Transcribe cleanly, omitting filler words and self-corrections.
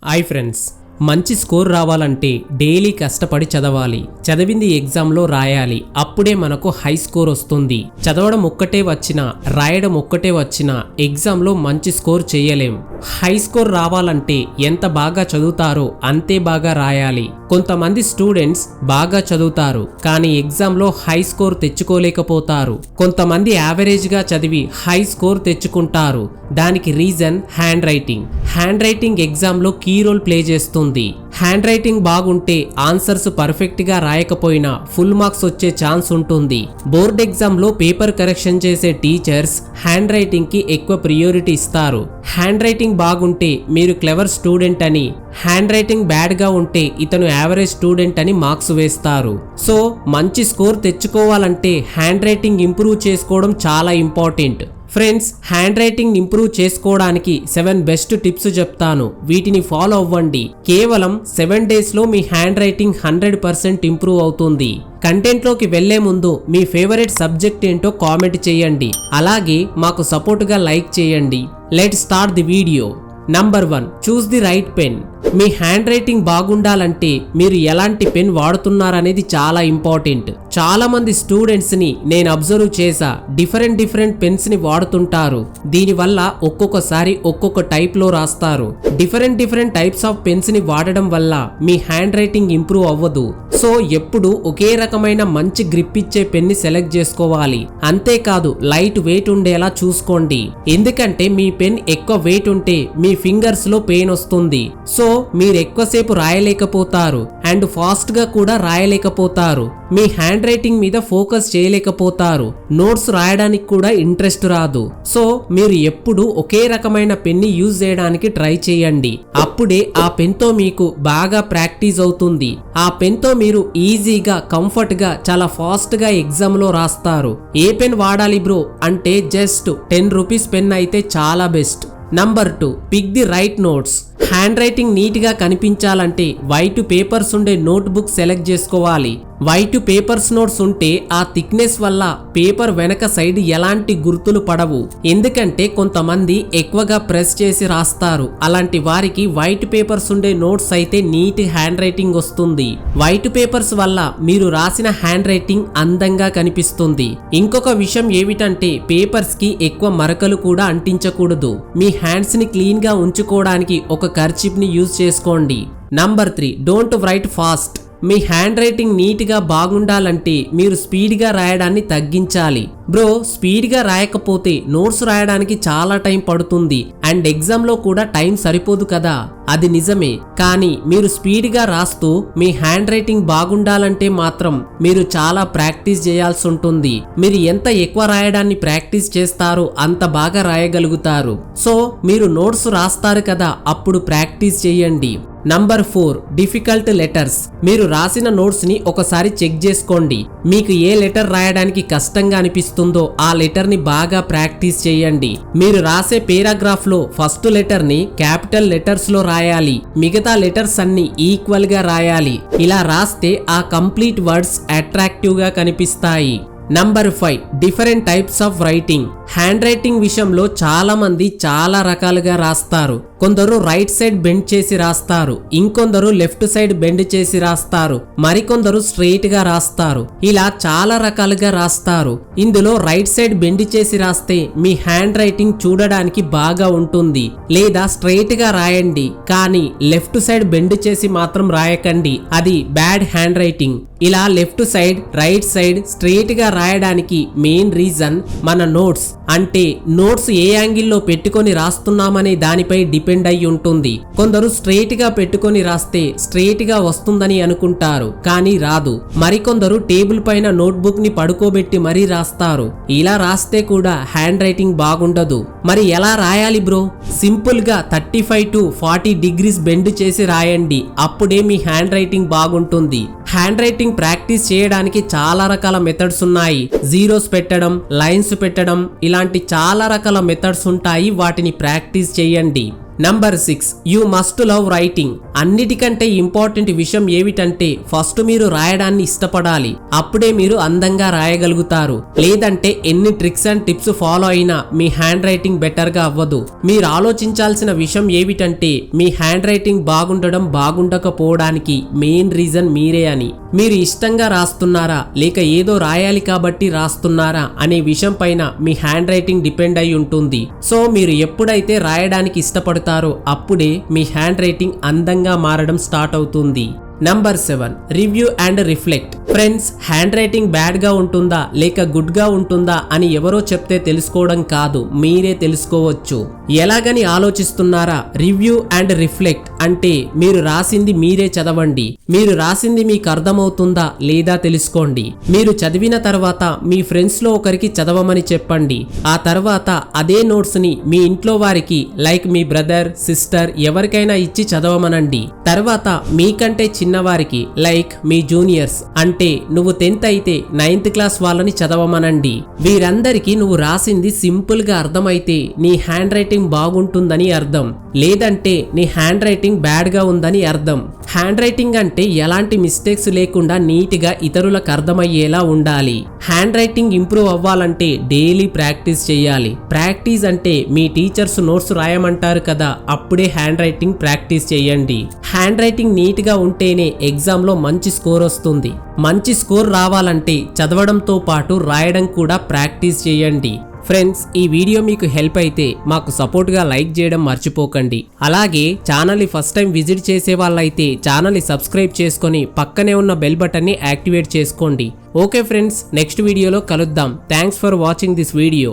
Hi friends, మంచి score రావాలంటే daily కష్టపడి చదవాలి. చదివింది ఎగ్జామ్లో రాయాలి. అప్పుడే మనకు హై స్కోర్ వస్తుంది. చదవడం ఒక్కటే వచ్చినా, రాయడం ఒక్కటే వచ్చినా ఎగ్జామ్లో మంచి స్కోర్ చేయలేం. హై స్కోర్ రావాలంటే ఎంత బాగా చదువుతారో అంతే బాగా రాయాలి. కొంతమంది స్టూడెంట్స్ బాగా చదువుతారు కానీ ఎగ్జామ్లో హై స్కోర్ తెచ్చుకోలేకపోతారు. కొంతమంది యావరేజ్గా చదివి హై స్కోర్ తెచ్చుకుంటారు. దానికి reason hand writing. Hand writing ఎగ్జామ్లో కీ రోల్ ప్లే చేస్తుంది. హ్యాండ్ రైటింగ్ బాగుంటే ఆన్సర్స్ పర్ఫెక్ట్ గా రాయకపోయినా ఫుల్ మార్క్స్ వచ్చే ఛాన్స్ ఉంటుంది. బోర్డ్ ఎగ్జామ్ లో పేపర్ కరెక్షన్ చేసే టీచర్స్ హ్యాండ్ రైటింగ్ కి ఎక్కువ ప్రియారిటీ ఇస్తారు. హ్యాండ్ రైటింగ్ బాగుంటే మీరు క్లెవర్ స్టూడెంట్ అని, హ్యాండ్ రైటింగ్ బ్యాడ్ గా ఉంటే ఇతను యావరేజ్ స్టూడెంట్ అని మార్క్స్ వేస్తారు. సో మంచి స్కోర్ తెచ్చుకోవాలంటే హ్యాండ్ రైటింగ్ ఇంప్రూవ్ చేసుకోవడం చాలా important. Friends, hand writing improve చేసుకోవడానికి 7 బెస్ట్ టిప్స్ చెప్తాను. వీటిని ఫాలో అవ్వండి. కేవలం 7 days లో మీ హ్యాండ్ రైటింగ్ 100% ఇంప్రూవ్ అవుతుంది. కంటెంట్ లోకి వెళ్లే ముందు మీ ఫేవరెట్ సబ్జెక్ట్ ఏంటో కామెంట్ చేయండి. అలాగే మాకు సపోర్ట్ గా లైక్ చేయండి. Let's start the video. Number 1, choose the right pen. Me hand writing బాగుండాలంటే మీరు ఎలాంటి పెన్ వాడుతున్నారనేది చాలా ఇంపార్టెంట్. చాలా మంది స్టూడెంట్స్ ని నేను అబ్జర్వ్ చేసా, డిఫరెంట్ పెన్స్ ని వాడుతుంటారు. దీనివల్ల ఒక్కొక్కసారి ఒక్కొక్క టైప్ లో రాస్తారు. డిఫరెంట్ టైప్స్ ఆఫ్ పెన్స్ ని వాడడం వల్ల మీ హ్యాండ్ రైటింగ్ ఇంప్రూవ్ అవ్వదు. సో ఎప్పుడు ఒకే రకమైన మంచి గ్రిప్ ఇచ్చే పెన్ ని సెలెక్ట్ చేసుకోవాలి. అంతేకాదు లైట్ వెయిట్ ఉండేలా చూసుకోండి. ఎందుకంటే మీ పెన్ ఎక్కువ వెయిట్ ఉంటే మీ ఫింగర్స్ లో పెయిన్ వస్తుంది. సో మీరు ఎక్కువసేపు రాయలేకపోతారు అండ్ ఫాస్ట్ గా కూడా రాయలేకపోతారు. మీ హ్యాండ్ రైటింగ్ మీద ఫోకస్ చేయలేకపోతారు. నోట్స్ రాయడానికి కూడా ఇంట్రెస్ట్ రాదు. సో మీరు ఎప్పుడు ఒకే రకమైన పెన్ ని యూజ్ చేయడానికి ట్రై చేయండి. అప్పుడే ఆ పెన్ తో మీకు బాగా ప్రాక్టీస్ అవుతుంది. ఆ పెన్ తో మీరు ఈజీగా, కంఫర్ట్ గా, చాలా ఫాస్ట్ గా ఎగ్జామ్ లో రాస్తారు. ఏ పెన్ వాడాలి బ్రో అంటే జస్ట్ 10 రూపీస్ పెన్ అయితే చాలా best. Number 2, pick the right notes. Hand writing neat గా కనిపించాలంటే వైట్ పేపర్స్ ఉండే నోట్ బుక్ సెలెక్ట్ చేసుకోవాలి. వైట్ పేపర్స్ నోట్స్ ఉంటే ఆ థిక్నెస్ వల్ల పేపర్ వెనక సైడ్ ఎలాంటి గుర్తులు పడవు. ఎందుకంటే కొంతమంది ఎక్కువగా ప్రెస్ చేసి రాస్తారు. అలాంటి వారికి వైట్ పేపర్స్ ఉండే నోట్స్ అయితే నీట్ హ్యాండ్ రైటింగ్ వస్తుంది. వైట్ పేపర్స్ వల్ల మీరు రాసిన హ్యాండ్ రైటింగ్ అందంగా కనిపిస్తుంది. ఇంకొక విషయం ఏమిటంటే పేపర్స్ కి ఎక్కువ మరకలు కూడా అంటించకూడదు. మీ హ్యాండ్స్ ని క్లీన్ గా ఉంచుకోవడానికి ఒక కర్చీప్ ని యూజ్ చేసుకోండి. Number 3, don't write fast. మీ హ్యాండ్ రైటింగ్ నీట్ గా బాగుండాలంటే మీరు స్పీడ్ గా రాయడాన్ని తగ్గించాలి. బ్రో, స్పీడ్ గా రాయకపోతే నోట్స్ రాయడానికి చాలా టైం పడుతుంది అండ్ ఎగ్జామ్ లో కూడా టైం సరిపోదు కదా. అది నిజమే, కానీ మీరు స్పీడ్ గా రాస్తూ మీ హ్యాండ్ రైటింగ్ బాగుండాలంటే మాత్రం మీరు చాలా ప్రాక్టీస్ చేయాల్సి ఉంటుంది. మీరు ఎంత ఎక్కువ రాయడాన్ని ప్రాక్టీస్ చేస్తారో అంత బాగా రాయగలుగుతారు. సో మీరు నోట్స్ రాస్తారు కదా, అప్పుడు ప్రాక్టీస్ చేయండి. Number 4, difficult letters. మీరు రాసిన నోట్స్ ని ఒకసారి చెక్ చేసుకోండి. మీకు ఏ లెటర్ రాయడానికి కష్టంగా అనిపిస్తుందో ఆ లెటర్ ని బాగా ప్రాక్టీస్ చేయండి. మీరు రాసే పేరాగ్రాఫ్ లో ఫస్ట్ లెటర్ ని క్యాపిటల్ లెటర్స్ లో రాయాలి. మిగతా లెటర్స్ అన్ని ఈక్వల్ గా రాయాలి. ఇలా రాస్తే ఆ కంప్లీట్ వర్డ్స్ అట్రాక్టివ్ గా కనిపిస్తాయి. Number 5, different types of writing. Hand writing విషయంలో చాలా మంది చాలా రకాలుగా రాస్తారు. కొందరు రైట్ సైడ్ బెండ్ చేసి రాస్తారు, ఇంకొందరు లెఫ్ట్ సైడ్ బెండ్ చేసి రాస్తారు, మరికొందరు స్ట్రెయిట్ గా రాస్తారు. ఇలా చాలా రకాలుగా రాస్తారు. ఇందులో రైట్ సైడ్ బెండ్ చేసి రాస్తే మీ హ్యాండ్ రైటింగ్ చూడడానికి బాగా ఉంటుంది. లేదా స్ట్రెయిట్ గా రాయండి, కానీ లెఫ్ట్ సైడ్ బెండ్ చేసి మాత్రం రాయకండి, అది బ్యాడ్ హ్యాండ్ రైటింగ్. ఇలా left side, right side, straight గా రాయడానికి మెయిన్ రీజన్ మన నోట్స్. అంటే నోట్స్ ఏ యాంగిల్లో పెట్టుకొని రాస్తున్నామనే దానిపై డిపెండ్ అయి ఉంటుంది. కొందరు స్ట్రెయిట్ గా పెట్టుకొని రాస్తే స్ట్రెయిట్ గా వస్తుందని అనుకుంటారు, కానీ రాదు. మరికొందరు టేబుల్ పైన నోట్బుక్ ని పడుకోబెట్టి మరీ రాస్తారు. ఇలా రాస్తే కూడా హ్యాండ్ రైటింగ్ బాగుండదు. మరి ఎలా రాయాలి బ్రో? సింపుల్ గా 35 to 40 degrees బెండ్ చేసి రాయండి. అప్పుడే మీ హ్యాండ్ రైటింగ్ బాగుంటుంది. హ్యాండ్ రైటింగ్ ప్రాక్టీస్ చేయడానికి చాలా రకాల మెథడ్స్ ఉన్నాయి. జీరోస్ పెట్టడం, లైన్స్ పెట్టడం, ఇలాంటి చాలా రకాల మెథడ్స్ ఉంటాయి. వాటిని ప్రాక్టీస్ చేయండి. Number 6, you must love writing. అన్నిటికంటే ఇంపార్టెంట్ విషయం ఏమిటంటే ఫస్ట్ మీరు రాయడాన్ని ఇష్టపడాలి. అప్పుడే మీరు అందంగా రాయగలుగుతారు. లేదంటే ఎన్ని ట్రిక్స్ అండ్ టిప్స్ ఫాలో అయినా మీ హ్యాండ్ రైటింగ్ బెటర్ గా అవ్వదు. మీరు ఆలోచించాల్సిన విషయం ఏమిటంటే మీ హ్యాండ్ రైటింగ్ బాగుండడం బాగుండకపోవడానికి మెయిన్ రీజన్ మీరే అని. మీరు ఇష్టంగా రాస్తున్నారా లేక ఏదో రాయాలి కాబట్టి రాస్తున్నారా అనే విషయం పైన మీ హ్యాండ్ రైటింగ్ డిపెండ్ అయి ఉంటుంది. సో మీరు ఎప్పుడైతే రాయడానికి ఇష్టపడతారో అప్పుడే మీ హ్యాండ్ రైటింగ్ అందంగా మారడం స్టార్ట్ అవుతుంది. Number 7, review and reflect. Friends, hand writing bad గా ఉంటుందా లేక గుడ్ గా ఉంటుందా అని ఎవరో చెప్తే తెలుసుకోవడం కాదు, మీరే తెలుసుకోవచ్చు. ఎలాగని ఆలోచిస్తున్నారా? రివ్యూ అండ్ రిఫ్లెక్ట్ అంటే మీరు రాసింది మీరే చదవండి. మీరు రాసింది మీకు అర్థమవుతుందా లేదా తెలుసుకోండి. మీరు చదివిన తర్వాత మీ ఫ్రెండ్స్ లో ఒకరికి చదవమని చెప్పండి. ఆ తర్వాత అదే నోట్స్ ని మీ ఇంట్లో వారికి లైక్ మీ బ్రదర్, సిస్టర్ ఎవరికైనా ఇచ్చి చదవమనండి. తర్వాత మీకంటే చిన్నవారికి లైక్ మీ జూనియర్స్ అంటే నువ్వు 10th అయితే 9th క్లాస్ వాళ్ళని చదవమనండి. వీరందరికీ నువ్వు రాసింది సింపుల్ గా అర్థమైతే నీ హ్యాండ్ రైటింగ్ బాగుంటుందని అర్థం, లేదంటే నీ హ్యాండ్ రైటింగ్ బ్యాడ్ గా ఉందని అర్థం. హ్యాండ్ రైటింగ్ అంటే ఎలాంటి మిస్టేక్స్ లేకుండా నీట్ గా ఇతరులకు అర్థమయ్యేలా ఉండాలి. హ్యాండ్ రైటింగ్ ఇంప్రూవ్ అవ్వాలంటే డైలీ ప్రాక్టీస్ చేయాలి. ప్రాక్టీస్ అంటే మీ టీచర్స్ నోట్స్ రాయమంటారు కదా, అప్పుడే హ్యాండ్ రైటింగ్ ప్రాక్టీస్ చేయండి. హ్యాండ్ రైటింగ్ నీట్ గా ఉంటేనే ఎగ్జామ్ లో మంచి స్కోర్ వస్తుంది. మంచి స్కోర్ రావాలంటే చదవడంతో పాటు రాయడం కూడా ప్రాక్టీస్ చేయండి. ఫ్రెండ్స్, ఈ వీడియో మీకు హెల్ప్ అయితే మాకు సపోర్ట్ గా లైక్ చేయడం మర్చిపోకండి. అలాగే ఛానల్ ని ఫస్ట్ టైం విజిట్ చేసే వాళ్ళైతే ఛానల్ ని సబ్స్క్రైబ్ చేసుకొని పక్కనే ఉన్న బెల్ బటన్ ని యాక్టివేట్ చేసుకోండి. ఓకే ఫ్రెండ్స్, నెక్స్ట్ వీడియోలో కలుద్దాం. Thanks for watching this video.